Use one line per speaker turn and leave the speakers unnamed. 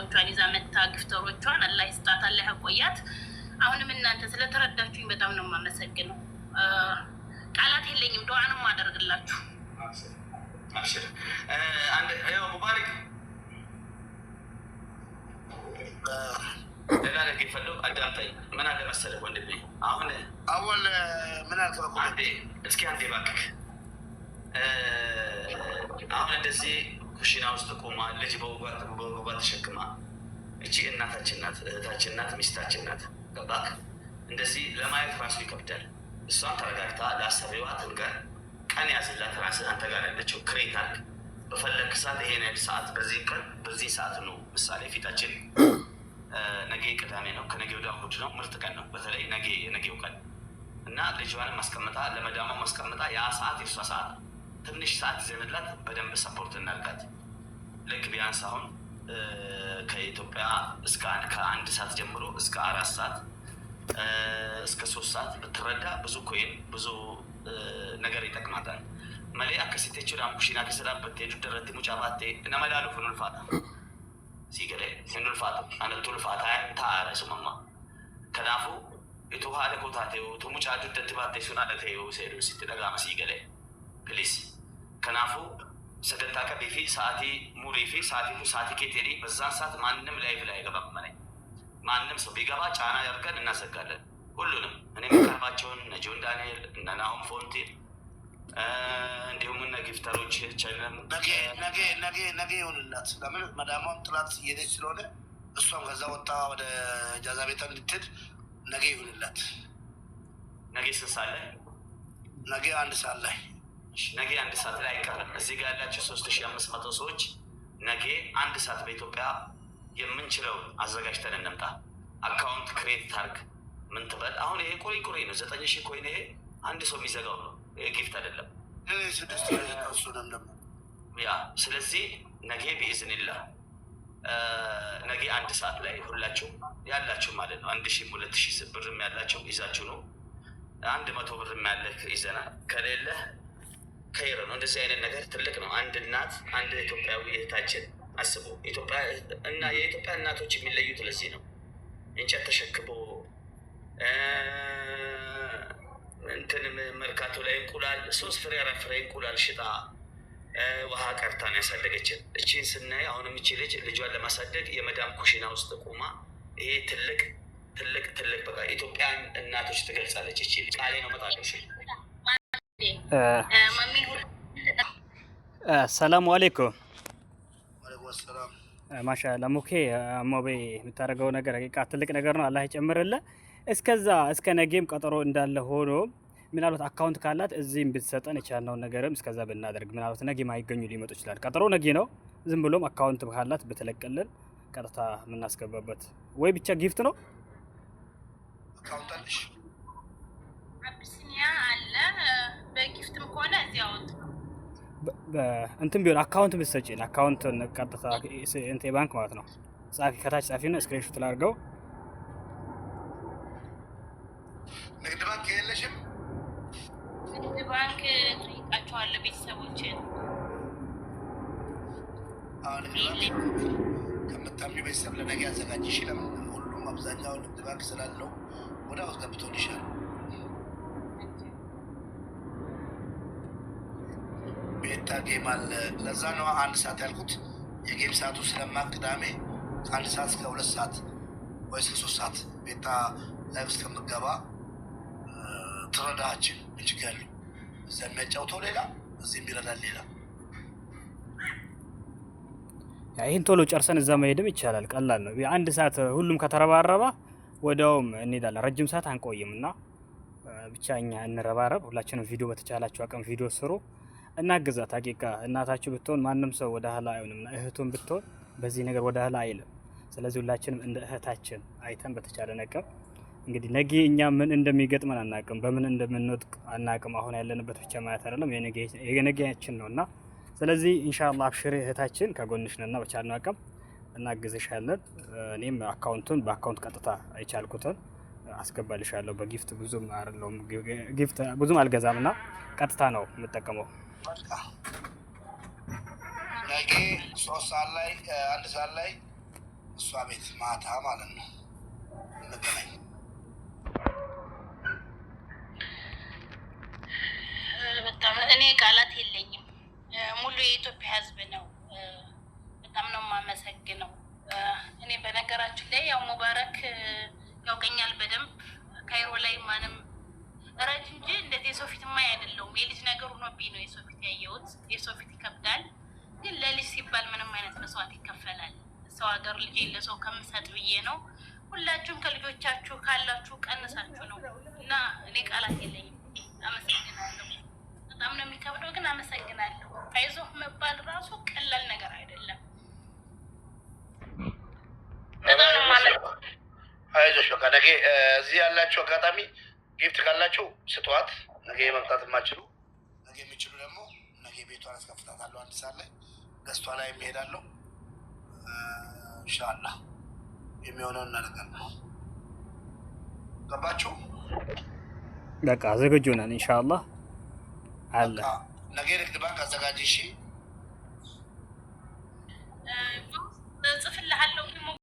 ቻን ይዛ መታ ግፍተሮቿን አላህ ይስጣት አላህ ያቆያት። አሁንም እናንተ ስለተረዳችሁኝ በጣም ነው የማመሰግነው። ቃላት የለኝም። ዱዓ ነው ማደርግላችሁ።
አብሽር አንድ አዩ ሙባረክ ለላ ለገፈለው አዳምጠኝ። ምን አለ መሰለህ ወንድሜ፣ አሁን
አወል ምን አልከበኩ
አንዴ እስኪ አንዴ ባክክ። አሁን እንደዚህ ኩሽና ውስጥ ቆማ ልጅ በወገቧ ተሸክማ፣ እቺ እናታችን ናት፣ እህታችን ናት፣ ሚስታችን ናት። ገባክ? እንደዚህ ለማየት ራሱ ይከብዳል። እሷን ተረጋግታ ለአሰሪዋ ትንገር፣ ቀን ያዝላት። ራስህ አንተ ጋር ያለችው ክሬት አድርግ። በፈለግ ሰዓት ይሄን ሰዓት በዚህ ቀን በዚህ ሰዓት ነው። ምሳሌ ፊታችን ነገ ቅዳሜ ነው፣ ከነገ ወዲያ እሑድ ነው። ምርጥ ቀን ነው። በተለይ የነገው ቀን እና ልጇንም ማስቀመጣ ለመዳሟ ማስቀመጣ ያ ሰዓት የእሷ ሰዓት ነው። ትንሽ ሰዓት ይዘንላት በደንብ ሰፖርት እናድርጋት። ልክ ቢያንስ አሁን ከኢትዮጵያ እስከ ከአንድ ሰዓት ጀምሮ እስከ 4 ሰዓት እስከ 3 ሰዓት ብትረዳ ብዙ ኮይን ብዙ ነገር ይጠቅማታል። መሌ አከሲቴቹ ዳም ኩሽና ከሰላበት ሄዱ ደረቲ ሙጫባቴ እነመላሉ ፍኑልፋታ ሲገለ ፍኑልፋታ አነቱልፋታ ታረሱማማ ከናፉ ኢቱ ሀለ ኮታቴው ቱሙጫ ዱደት ባቴ ሱና ለተዩ ሴዱ ሲትደጋማ ሲገለ ፕሊስ ከናፉ ሰደታ ከቤፊ ሰዓቲ ሙሪ ፊ ሰዓቲ ኬቴሪ በዛን ሰዓት ማንም ላይቭ ላይ አይገባም። ማንም ሰው ቢገባ ጫና ያርገን እናዘጋለን። ሁሉንም እኔ የምቀርባቸውን እነ ጆን ዳንኤል እነ ናሆም ፎንቴን እንዲሁም እነ ጊፍተሮች ቸንም
ነገ ይሆንላት። ለምን መዳሟም ጥላት እየሄደች ስለሆነ እሷም ከዛ ወጣ ወደ ጃዛ ቤታ እንድትሄድ ነገ ይሆንላት።
ነገ ስንት ሰዓት ላይ?
ነገ 1 ሰዓት ላይ።
ነገ 1 ሰዓት ላይ አይቀርም። እዚህ ጋር ያላቸው 3500 ሰዎች ነገ 1 ሰዓት በኢትዮጵያ የምንችለውን አዘጋጅተን እንምጣ። አካውንት ክሬት ታርግ ምን ትበል። አሁን ይሄ ቁሪ ነው 9000 ኮይን። ይሄ አንድ ሰው የሚዘጋው ነው። ይሄ ጊፍት አይደለም። ያ ስለዚህ ነገ ቢኢዝኒላህ ነገ 1 ሰዓት ላይ ሁላችሁ ያላችሁ ማለት ነው 1000 2000 ብርም ያላችሁ ይዛችሁ ነው። 100 ብርም ያለህ ይዘናል። ከሌለህ ከይር ነው። እንደዚህ አይነት ነገር ትልቅ ነው። አንድ እናት አንድ ኢትዮጵያዊ እህታችን አስቡ። ኢትዮጵያ እና የኢትዮጵያ እናቶች የሚለዩት ለዚህ ነው። እንጨት ተሸክሞ እንትን መርካቶ ላይ እንቁላል 3 ፍሬ 4 ፍሬ እንቁላል ሽጣ ውሃ ቀርታን ያሳደገችን እቺን ስናይ አሁንም እቺ ልጇን ለማሳደግ የመዳም ኩሽና ውስጥ ቆማ ይሄ ትልቅ በቃ ኢትዮጵያን እናቶች ትገልጻለች። እቺ ቃሌ ነው መጣለሽ።
ሰላሙ አለይኩም። ማሻአላ ሙኬ ሞቤ የምታደርገው ነገር ትልቅ ነገር ነው። አላህ ይጨምርልህ። እስከ ነገም ቀጠሮ እንዳለ ሆኖ ምናልባት አካውንት ካላት እዚህም ብትሰጠን የቻልነውን ነገርም እስከዛ ብናደርግ ምናልባት ነገ ማይገኙ ሊመጡ ይችላል። ቀጠሮ ነገ ነው። ዝም ብሎም አካውንት ካላት ብትለቅልን ቀጥታ የምናስገባበት ወይ ብቻ ጊፍት ነው።
አካውንታለሽ
አብሲኒያ አለ። በጊፍትም ከሆነ እዚያው
እንትን ቢሆን አካውንት ብትሰጪን አካውንትን ቀጥታ እንትን ባንክ ማለት ነው። ጻፊ ከታች ጻፊና ስክሪንሾት ላድርገው።
ንግድ ባንክ የለሽም?
ንግድ ባንክ ጠይቃቸዋለሁ ቤተሰቦችን።
ከምታምኚው ቤተሰብ ለነገ ያዘጋጅሽ። ለምን ሁሉም አብዛኛው ንግድ ባንክ ስላለው ወደ ውስጥ ገብቶልሻል። ቤታ ጌም አለ። ለዛ ነው 1 ሰዓት ያልኩት። የጌም ሰዓቱ ስለማቅ ቅዳሜ ከ1 ሰዓት እስከ 2 ሰዓት ወይ እስከ 3 ሰዓት ቤታ ላይቭ እስከምገባ ትረዳችን እጅጋሉ። እዛ የሚያጫውተው ሌላ፣ እዚህ የሚረዳል ሌላ።
ይህን ቶሎ ጨርሰን እዛ መሄድም ይቻላል። ቀላል ነው። 1 ሰዓት ሁሉም ከተረባረባ ወዲያውም እንሄዳለን። ረጅም ሰዓት አንቆይም እና ብቻ እኛ እንረባረብ። ሁላችንም ቪዲዮ በተቻላችሁ አቅም ቪዲዮ ስሩ። እናግዛት። ሀቂቃ እናታችሁ ብትሆን ማንም ሰው ወደ ኋላ አይሆንም። እህቱን ብትሆን በዚህ ነገር ወደ ኋላ አይልም። ስለዚህ ሁላችንም እንደ እህታችን አይተን በተቻለ ነገር እንግዲህ ነገ እኛ ምን እንደሚገጥመን አናቅም፣ በምን እንደምንወድቅ አናቅም። አሁን ያለንበት ብቻ ማለት አይደለም የነገያችን ነውና ስለዚህ ኢንሻአላህ አብሽሪ እህታችን ከጎንሽ ነንና በቻልነው አቅም እናግዝሻለን። እኔም በአካውንት ቀጥታ አይቻልኩትን አስገባልሻለሁ። በጊፍት ብዙም አይደለም ጊፍት ብዙም አልገዛምና ቀጥታ ነው የምጠቀመው። ነገ 3 ሰዓት ላይ 1 ሰዓት ላይ
እሷ ቤት ማታ ማለት ነው እንገናኝ።
በጣም እኔ ቃላት የለኝም። ሙሉ የኢትዮጵያ ሕዝብ ነው። በጣም ነው የማመሰግነው። እኔ በነገራችን ላይ ያው ሙባረክ ያውቀኛል በደንብ ካይሮ ላይ ማንም ረጅ እንጂ እንደዚህ የሰው ፊት ማይ አይደለሁም። የልጅ ነገር ሆኖብኝ ነው የሰው ፊት ያየሁት። የሰው ፊት ይከብዳል፣ ግን ለልጅ ሲባል ምንም አይነት መስዋዕት ይከፈላል። ሰው ሀገር ልጅ ለሰው ከምሰጥ ብዬ ነው። ሁላችሁም ከልጆቻችሁ ካላችሁ ቀንሳችሁ ነው እና እኔ ቃላት የለኝም። አመሰግናለሁ። በጣም ነው የሚከብደው፣ ግን አመሰግናለሁ። አይዞህ መባል ራሱ ቀላል ነገር አይደለም።
አይዞሽ በቃ ነገ እዚህ ያላችሁ አጋጣሚ ጊፍት ካላችሁ ስጧት። ነገ መምጣት የማችሉ ነገ የሚችሉ ደግሞ ነገ ቤቷን አስከፍታታለሁ። አንድ ሰዓት ላይ ገዝቷ ላይ የሚሄዳለሁ። ኢንሻላህ የሚሆነውን እናደርጋለን። ገባችሁ?
በቃ ዝግጁ ነን ኢንሻአላህ አለ።
ነገ ንግድ ባንክ አዘጋጅ። እሺ